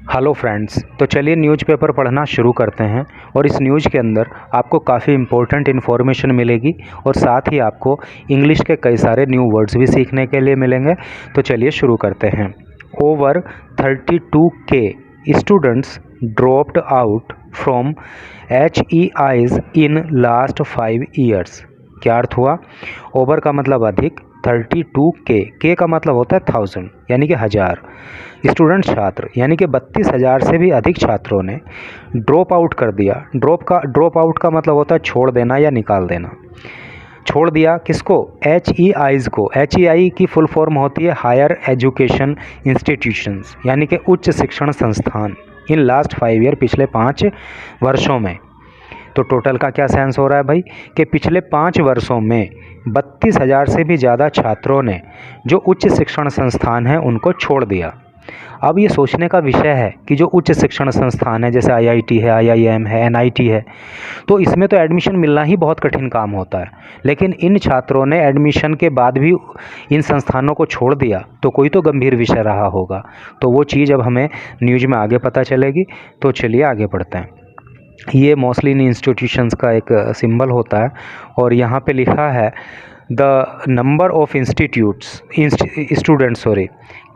Hello friends, तो चलिए newspaper पढ़ना शुरू करते हैं। और इस न्यूज़ के अंदर आपको काफ़ी इम्पोर्टेंट इन्फॉर्मेशन मिलेगी और साथ ही आपको इंग्लिश के कई सारे न्यू वर्ड्स भी सीखने के लिए मिलेंगे। तो चलिए शुरू करते हैं। Over 32K students dropped out from HEIs in last 5 years. क्या अर्थ हुआ? ओवर का मतलब अधिक, 32K, के का मतलब होता है 1000 यानी कि हज़ार, स्टूडेंट छात्र यानी कि 32,000 से भी अधिक छात्रों ने ड्रॉप आउट कर दिया। ड्रॉप आउट का मतलब होता है छोड़ देना या निकाल देना। छोड़ दिया किसको? HEIs को। HEI की फुल फॉर्म होती है हायर एजुकेशन इंस्टीट्यूशंस यानी कि उच्च शिक्षण संस्थान। इन लास्ट 5 ईयर, पिछले 5 वर्षों में। तो टोटल का क्या सेंस हो रहा है भाई कि पिछले 5 वर्षों में 32,000 से भी ज़्यादा छात्रों ने जो उच्च शिक्षण संस्थान हैं उनको छोड़ दिया। अब ये सोचने का विषय है कि जो उच्च शिक्षण संस्थान है जैसे IIT है, IIM है, NIT है, तो इसमें तो एडमिशन मिलना ही बहुत कठिन काम होता है। लेकिन इन छात्रों ने एडमिशन के बाद भी इन संस्थानों को छोड़ दिया, तो कोई तो गंभीर विषय रहा होगा। तो वो चीज़ अब हमें न्यूज़ में आगे पता चलेगी। तो चलिए आगे बढ़ते हैं। ये मोस्टली इन इंस्टीट्यूशंस का एक सिंबल होता है और यहाँ पे लिखा है the number of students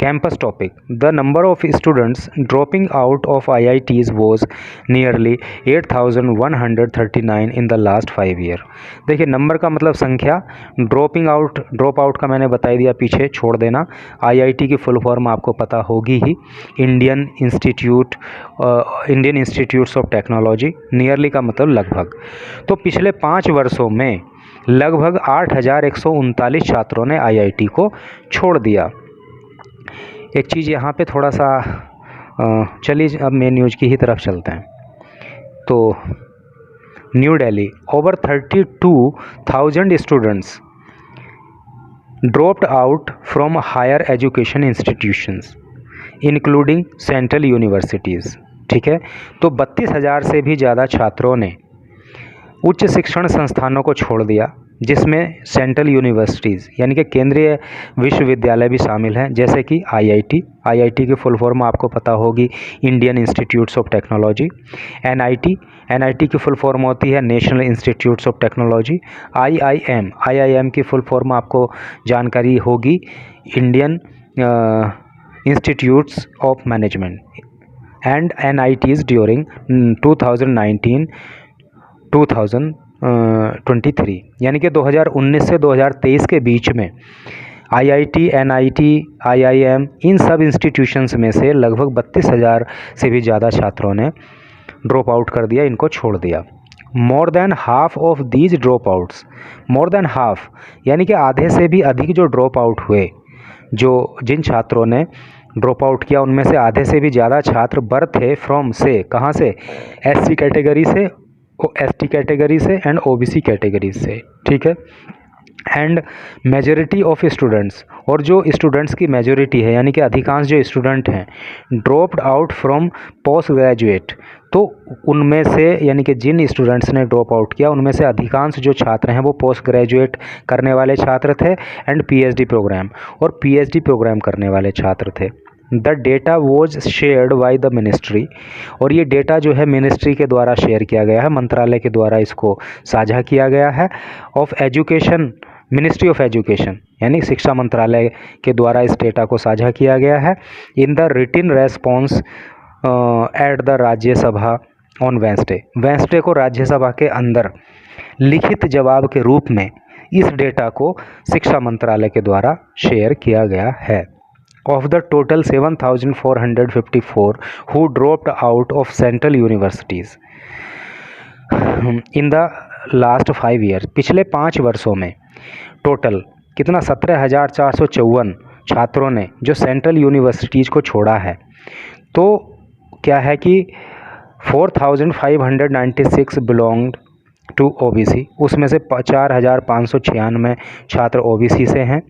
campus topic, the number of students dropping out of IITs was nearly 8,139 in the last 5 year. देखिए, नंबर का मतलब संख्या, ड्रॉप आउट का मैंने बता दिया पीछे, छोड़ देना। IIT की फुल फॉर्म आपको पता होगी ही, Indian institutes of technology. Nearly का मतलब लगभग। तो पिछले 5 वर्षों में लगभग 8,139 छात्रों ने IIT को छोड़ दिया। एक चीज़ यहाँ पे थोड़ा सा चलिए अब मेन न्यूज़ की ही तरफ चलते हैं। तो new Delhi, over 32,000 students dropped out from higher education institutions including central universities. ठीक है, तो 32,000 से भी ज़्यादा छात्रों ने उच्च शिक्षण संस्थानों को छोड़ दिया, जिसमें सेंट्रल यूनिवर्सिटीज़ यानी कि केंद्रीय विश्वविद्यालय भी शामिल हैं, जैसे कि IIT की फुल फॉर्म आपको पता होगी, Indian institutes of technology. NIT की फुल फॉर्म होती है national institutes of technology. IIM की फुल फॉर्म आपको जानकारी होगी, Indian institutes of management. And NITs during 2023 यानी कि 2019 से 2023 के बीच में IIT, NIT, IIM इन सब इंस्टीट्यूशंस में से लगभग 32,000 से भी ज़्यादा छात्रों ने ड्रॉप आउट कर दिया, इनको छोड़ दिया। More than half of these drop outs, more than half यानी कि आधे से भी अधिक जो ड्रॉप आउट हुए, जिन छात्रों ने ड्रॉप आउट किया, उनमें से आधे से भी ज़्यादा छात्र बर्थ थे फ्रॉम से, कहाँ से? SC कैटेगरी से, ST कैटेगरी से एंड OBC कैटेगरी से। ठीक है, एंड मेजॉरिटी ऑफ स्टूडेंट्स, और जो स्टूडेंट्स की मेजॉरिटी है यानी कि अधिकांश जो स्टूडेंट हैं, dropped out from post graduate, तो उनमें से यानी कि जिन स्टूडेंट्स ने ड्रॉप आउट किया उनमें से अधिकांश जो छात्र हैं वो पोस्ट ग्रेजुएट करने वाले छात्र थे एंड PhD प्रोग्राम और PhD प्रोग्राम करने वाले छात्र थे। The data was shared by the ministry, और ये डेटा जो है मिनिस्ट्री के द्वारा शेयर किया गया है, मंत्रालय के द्वारा इसको साझा किया गया है। Of education, ministry of education यानी शिक्षा मंत्रालय के द्वारा इस डेटा को साझा किया गया है। In the रिटिन response at the Rajya Sabha on Wednesday को राज्यसभा के अंदर लिखित जवाब के रूप में इस डेटा को शिक्षा मंत्रालय के द्वारा शेयर किया गया है। Of the total 7,454 who dropped out of central universities in the last 5 years, पिछले 5 वर्षों में टोटल कितना? 17,454 छात्रों ने जो सेंट्रल यूनिवर्सिटीज़ को छोड़ा है। तो क्या है कि 4,596 बिलोंग्ड टू OBC, उसमें से 4,596 छात्र OBC से हैं।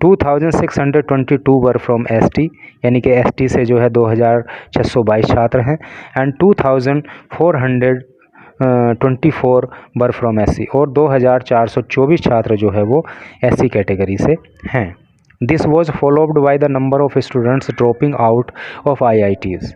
2,622 वर फ्रॉम ST यानी कि ST से जो है 2,622 छात्र हैं, एंड 2,424 वर फ्रॉम SC, और 2,424 छात्र जो है वो SC कैटेगरी से हैं। This was followed by the number of students dropping out of IITs,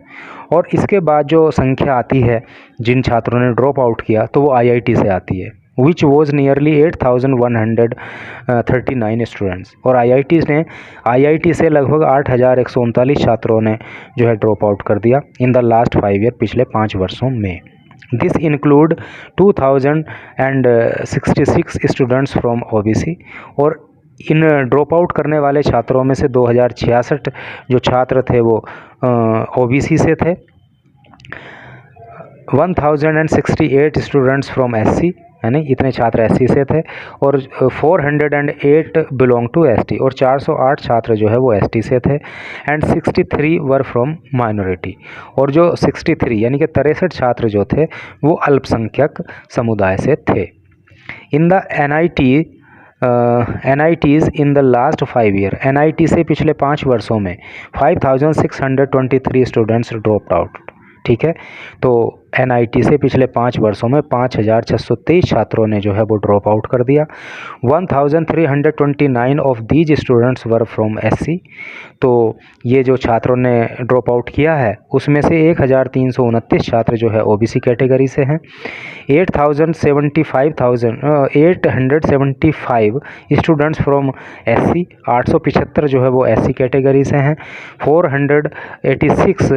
और इसके बाद जो संख्या आती है जिन छात्रों ने ड्रॉप आउट किया तो वो आईआईटी से आती है, विच वॉज नियरली 8,139 स्टूडेंट्स। और आईआईटी से लगभग 8,139 छात्रों ने जो है ड्रॉप आउट कर दिया इन द लास्ट 5 ईयर, पिछले 5 वर्षों में। This include 2,066 students from OBC. और इन ड्रॉप आउट करने वाले छात्रों में से 2,066 जो छात्र थे वो ओबीसी से थे, 1,068 स्टूडेंट्स फ्रॉम एससी, यानी इतने छात्र एससी से थे, और 408 बिलोंग टू एसटी, और 408 छात्र जो है वो एसटी से थे, एंड 63 वर फ्रॉम माइनॉरिटी। और जो 63 यानी कि 63 छात्र जो थे वो अल्पसंख्यक समुदाय से थे। In the NITs in the last 5 year, NIT से पिछले 5 वर्षों में 5,623 स्टूडेंट्स ड्रॉप्ड आउट। ठीक है, तो NIT से पिछले 5 वर्षों में 5,623 छात्रों ने जो है वो ड्रॉप आउट कर दिया। 1,329 of these students were from SC। तो ये जो छात्रों ने ड्रॉप आउट किया है उसमें से 1,329 छात्र जो है OBC कैटेगरी से हैं। 875 स्टूडेंट्स फ्रॉम SC, 875 जो है वो SC कैटेगरी से हैं। 486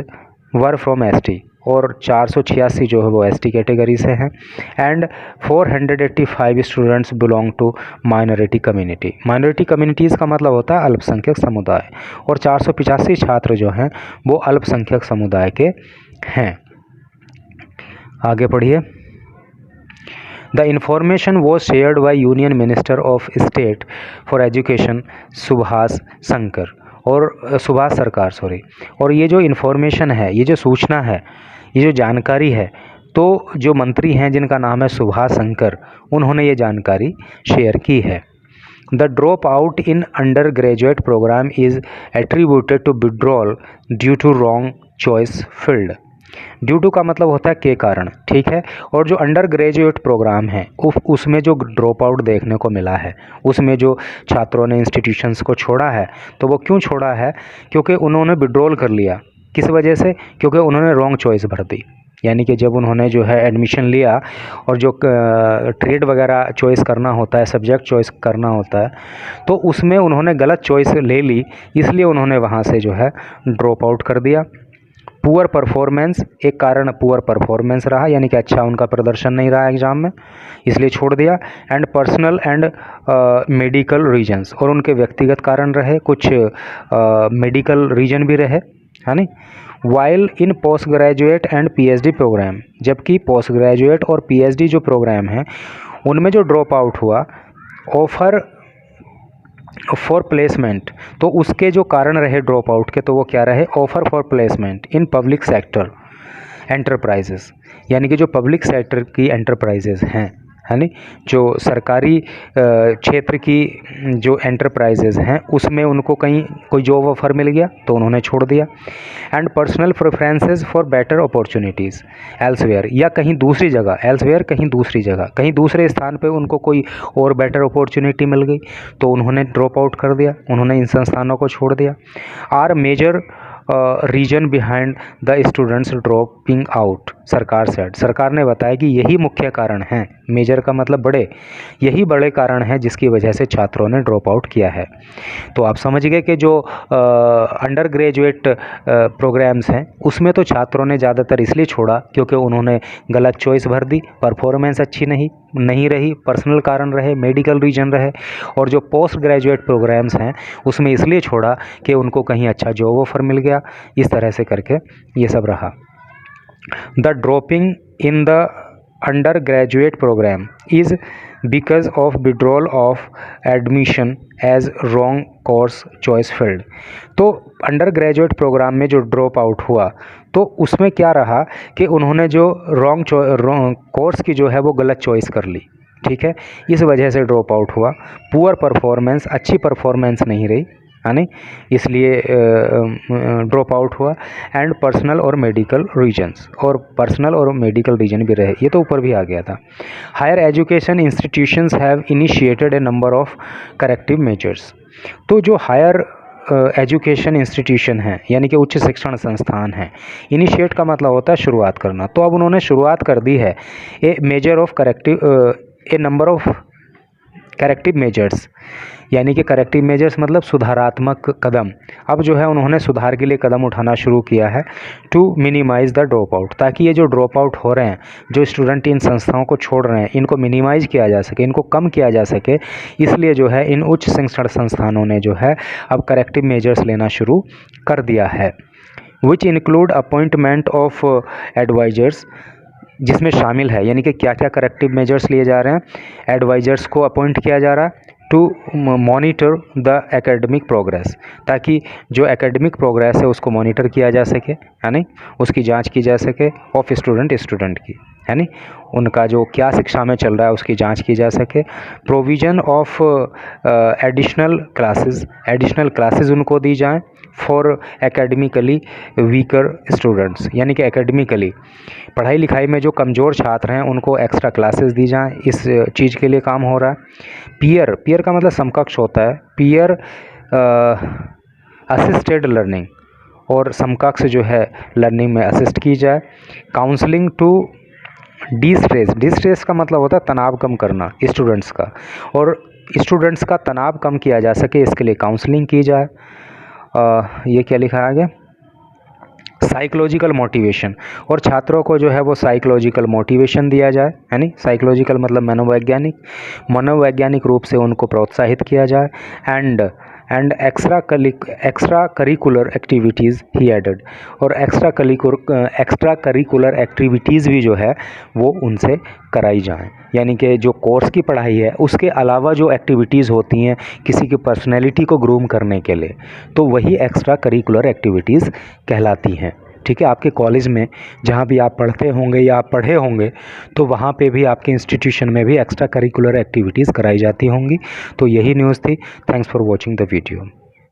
वर फ्रॉम ST, और 486 जो है वो ST कैटेगरी से हैं। And 485 students belong to minority community. Minority communities का मतलब होता है अल्पसंख्यक समुदाय, और 485 छात्र जो हैं वो अल्पसंख्यक समुदाय के हैं। आगे पढ़िए। The information was shared by union minister of state for education Subhash सरकार और ये जो इन्फॉर्मेशन है, ये जो सूचना है, ये जो जानकारी है, तो जो मंत्री हैं जिनका नाम है सुभाष शंकर, उन्होंने ये जानकारी शेयर की है। The drop out in under graduate program is attributed to withdrawal due to wrong choice field. Due to का मतलब होता है के कारण, ठीक है। और जो अंडर ग्रेजुएट प्रोग्राम है उसमें जो ड्रॉप आउट देखने को मिला है, उसमें जो छात्रों ने इंस्टीट्यूशंस को छोड़ा है, तो वो क्यों छोड़ा है? क्योंकि उन्होंने विड्रॉल कर लिया। किस वजह से? क्योंकि उन्होंने रॉन्ग चॉइस भर दी। यानी कि जब उन्होंने जो है एडमिशन लिया और जो ट्रेड वगैरह चॉइस करना होता है, सब्जेक्ट चॉइस करना होता है, तो उसमें उन्होंने गलत चॉइस ले ली, इसलिए उन्होंने वहाँ से जो है ड्रॉप आउट कर दिया। पुअर परफॉर्मेंस, एक कारण पुअर परफॉर्मेंस रहा, यानी कि अच्छा उनका प्रदर्शन नहीं रहा एग्ज़ाम में, इसलिए छोड़ दिया। And personal and medical reasons, और उनके व्यक्तिगत कारण रहे, कुछ मेडिकल रीजन भी रहे, है नहीं। While in post graduate and PhD program, जबकि पोस्ट ग्रेजुएट और PhD जो प्रोग्राम है उनमें जो ड्रॉप आउट हुआ ऑफर फॉर प्लेसमेंट, तो उसके जो कारण रहे ड्रॉप आउट के, तो वो क्या रहे? Offer for placement in public sector enterprises, यानी कि जो पब्लिक सेक्टर की एंटरप्राइजेस हैं, है नी, जो सरकारी क्षेत्र की जो एंटरप्राइजेज हैं उसमें उनको कहीं कोई जॉब ऑफर मिल गया तो उन्होंने छोड़ दिया। And personal preferences for better opportunities elsewhere, या कहीं दूसरी जगह, एल्सवेयर कहीं दूसरी जगह, कहीं दूसरे स्थान पे उनको कोई और बेटर अपॉर्चुनिटी मिल गई तो उन्होंने ड्रॉप आउट कर दिया, उन्होंने इन संस्थानों को छोड़ दिया। Are major reason behind the students dropping out, सरकार ने बताया कि यही मुख्य कारण हैं, मेजर का मतलब बड़े, यही बड़े कारण हैं जिसकी वजह से छात्रों ने ड्रॉप आउट किया है। तो आप समझ गए कि जो अंडर ग्रेजुएट प्रोग्राम्स हैं उसमें तो छात्रों ने ज़्यादातर इसलिए छोड़ा क्योंकि उन्होंने गलत चॉइस भर दी, परफॉर्मेंस अच्छी नहीं रही, पर्सनल कारण रहे, मेडिकल रीजन रहे। और जो पोस्ट ग्रेजुएट प्रोग्राम्स हैं उसमें इसलिए छोड़ा कि उनको कहीं अच्छा जॉब ऑफर मिल गया, इस तरह से करके ये सब रहा। The dropping in the under graduate program is because of withdrawal of admission as wrong course choice field. तो अंडर ग्रेजुएट प्रोग्राम में जो ड्रॉप आउट हुआ तो उसमें क्या रहा कि उन्होंने जो रॉन्ग कोर्स की जो है वो गलत चॉइस कर ली, ठीक है, इस वजह से ड्रॉप आउट हुआ। पुअर परफॉर्मेंस, अच्छी परफॉर्मेंस नहीं रही, है नहीं, इसलिए ड्रॉप आउट हुआ। एंड पर्सनल और मेडिकल रीजन्स, और पर्सनल और मेडिकल रीजन भी रहे, ये तो ऊपर भी आ गया था। Higher education institutions have initiated a number of corrective measures. तो जो हायर एजुकेशन इंस्टीट्यूशन हैं, यानी कि उच्च शिक्षण संस्थान हैं। इनिशिएट का मतलब होता है शुरुआत करना। तो अब उन्होंने शुरुआत कर दी है ए नंबर ऑफ करेक्टिव मेजर्स, यानी कि करेक्टिव मेजर्स मतलब सुधारात्मक कदम। अब जो है उन्होंने सुधार के लिए कदम उठाना शुरू किया है to minimize the drop out, ताकि ये जो ड्रॉप आउट हो रहे हैं, जो स्टूडेंट इन संस्थाओं को छोड़ रहे हैं, इनको मिनिमाइज़ किया जा सके, इनको कम किया जा सके। इसलिए जो है इन उच्च शिक्षण संस्थानों ने जो है अब करेक्टिव मेजर्स लेना शुरू कर दिया है, which include appointment of advisers, जिसमें शामिल है, यानी कि क्या क्या करेक्टिव मेजर्स लिए जा रहे हैं। एडवाइजर्स को अपॉइंट किया जा रहा है to monitor the academic progress, ताकि जो एकेडमिक प्रोग्रेस है उसको मॉनिटर किया जा सके, यानी उसकी जांच की जा सके, ऑफ स्टूडेंट की, यानी उनका जो क्या शिक्षा में चल रहा है उसकी जांच की जा सके। प्रोविज़न ऑफ एडिशनल क्लासेस उनको दी जाएं फॉर एकेडमिकली वीकर स्टूडेंट्स, यानी कि एकेडमिकली पढ़ाई लिखाई में जो कमज़ोर छात्र हैं उनको एक्स्ट्रा क्लासेस दी जाएं। इस चीज़ के लिए काम हो रहा है। पीयर का मतलब समकक्ष होता है। पीयर असिस्टेड लर्निंग, और समकक्ष जो है लर्निंग में असिस्ट की जाए। काउंसलिंग टू डिस्ट्रेस का मतलब होता है तनाव कम करना स्टूडेंट्स का, और स्टूडेंट्स का तनाव कम किया जा सके इसके लिए काउंसलिंग की जाए। ये क्या लिखा है आगे, साइकोलॉजिकल मोटिवेशन, और छात्रों को जो है वो साइकोलॉजिकल मोटिवेशन दिया जाए, यानी साइकोलॉजिकल मतलब मनोवैज्ञानिक रूप से उनको प्रोत्साहित किया जाए। And extra curricular activities he added, और एक्स्ट्रा करिकुलर एक्टिविटीज़ भी जो है वो उनसे कराई जाएं, यानी कि जो कोर्स की पढ़ाई है उसके अलावा जो एक्टिविटीज़ होती हैं किसी की पर्सनैलिटी को ग्रूम करने के लिए, तो वही एक्स्ट्रा करिकुलर एक्टिविटीज़ कहलाती हैं। ठीक है, आपके कॉलेज में जहाँ भी आप पढ़ते होंगे या आप पढ़े होंगे तो वहाँ पे भी आपके इंस्टीट्यूशन में भी एक्स्ट्रा करिकुलर एक्टिविटीज़ कराई जाती होंगी। तो यही न्यूज़ थी। Thanks for watching the video.